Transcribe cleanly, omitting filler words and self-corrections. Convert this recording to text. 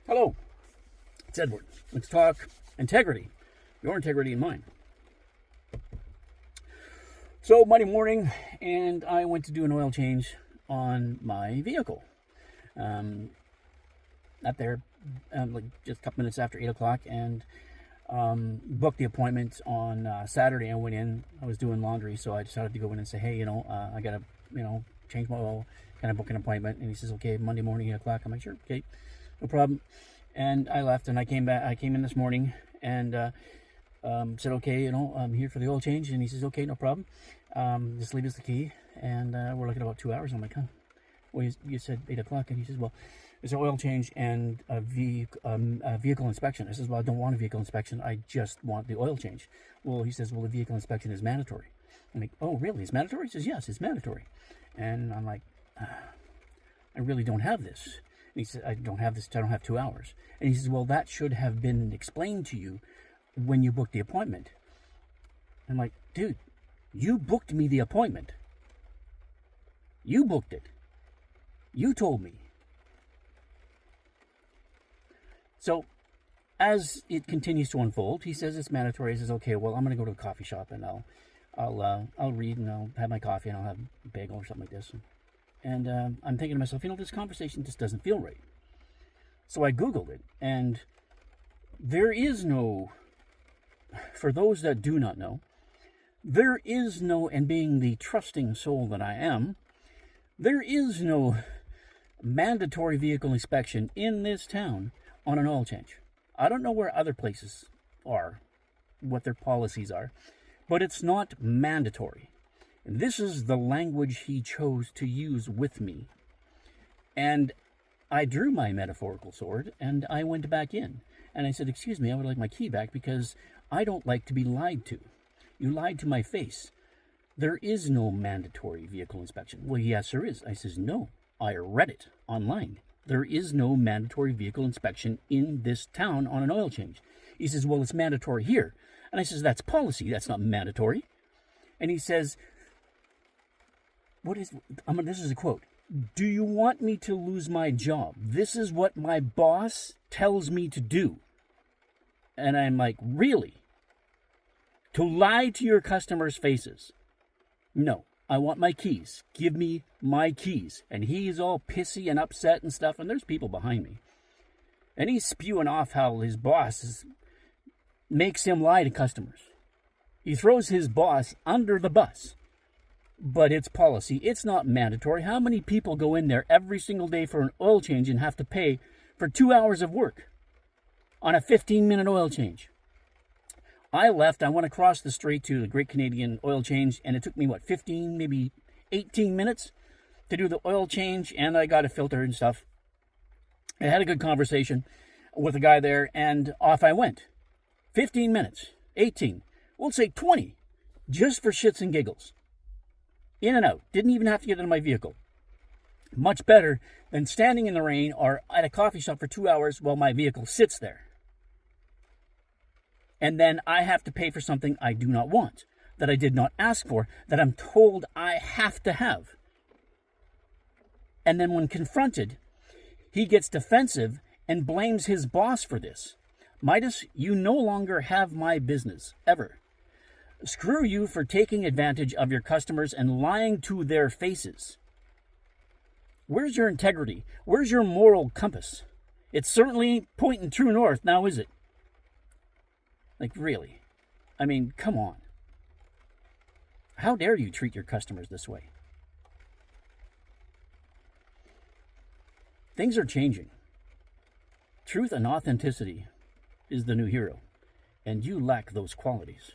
Hello, it's Edward. Let's talk integrity, your integrity and mine. So, Monday morning, and I went to do an oil change on my vehicle. Up there, like just a couple minutes after 8 o'clock, and booked the appointment on Saturday. I went in, I was doing laundry, so I decided to go in and say, hey, I got to, change my oil, kind of book an appointment. And he says, okay, Monday morning, 8 o'clock. I'm like, sure, okay, no problem. And I left, and I came in this morning and said, okay, I'm here for the oil change. And he says, okay, no problem. Just leave us the key. And we're looking at about 2 hours. I'm like, huh? Well, you said 8 o'clock. And he says, well, it's an oil change and a vehicle inspection. I says, well, I don't want a vehicle inspection. I just want the oil change. Well, he says, well, the vehicle inspection is mandatory. I'm like, oh, really? It's mandatory? He says, yes, it's mandatory. And I'm like, I really don't have this. And he said, I don't have this. I don't have 2 hours. And he says, well, that should have been explained to you when you booked the appointment. I'm like, dude, you booked me the appointment. You booked it. You told me. So, as it continues to unfold, he says it's mandatory. He says, okay, well, I'm going to go to a coffee shop and I'll read and I'll have my coffee and I'll have a bagel or something like this. And I'm thinking to myself, this conversation just doesn't feel right. So I Googled it, and there is no, for those that do not know, there is no, and being the trusting soul that I am, there is no mandatory vehicle inspection in this town on an oil change. I don't know where other places are, what their policies are, but it's not mandatory. And this is the language he chose to use with me. And I drew my metaphorical sword and I went back in. And I said, excuse me, I would like my key back because I don't like to be lied to. You lied to my face. There is no mandatory vehicle inspection. Well, yes, there is. I says, no, I read it online. There is no mandatory vehicle inspection in this town on an oil change. He says, well, it's mandatory here. And I says, that's policy. That's not mandatory. And he says, this is a quote. Do you want me to lose my job? This is what my boss tells me to do. And I'm like, really? To lie to your customers' faces? No, I want my keys. Give me my keys. And he's all pissy and upset and stuff, and there's people behind me. And he's spewing off how his boss makes him lie to customers. He throws his boss under the bus. But it's policy. It's not mandatory. How many people go in there every single day for an oil change and have to pay for 2 hours of work on a 15-minute oil change? I left. I went across the street to the Great Canadian Oil Change, and it took me, 15, maybe 18 minutes to do the oil change, and I got a filter and stuff. I had a good conversation with a guy there, and off I went. 15 minutes, 18, we'll say 20, just for shits and giggles. In and out. Didn't even have to get into my vehicle. Much better than standing in the rain or at a coffee shop for 2 hours while my vehicle sits there. And then I have to pay for something I do not want, that I did not ask for, that I'm told I have to have. And then when confronted, he gets defensive and blames his boss for this. Midas, you no longer have my business, ever. Screw you for taking advantage of your customers and lying to their faces. Where's your integrity? Where's your moral compass? It's certainly ain't pointing true north now, is it? Like, really? I mean, come on. How dare you treat your customers this way? Things are changing. Truth and authenticity is the new hero, and you lack those qualities.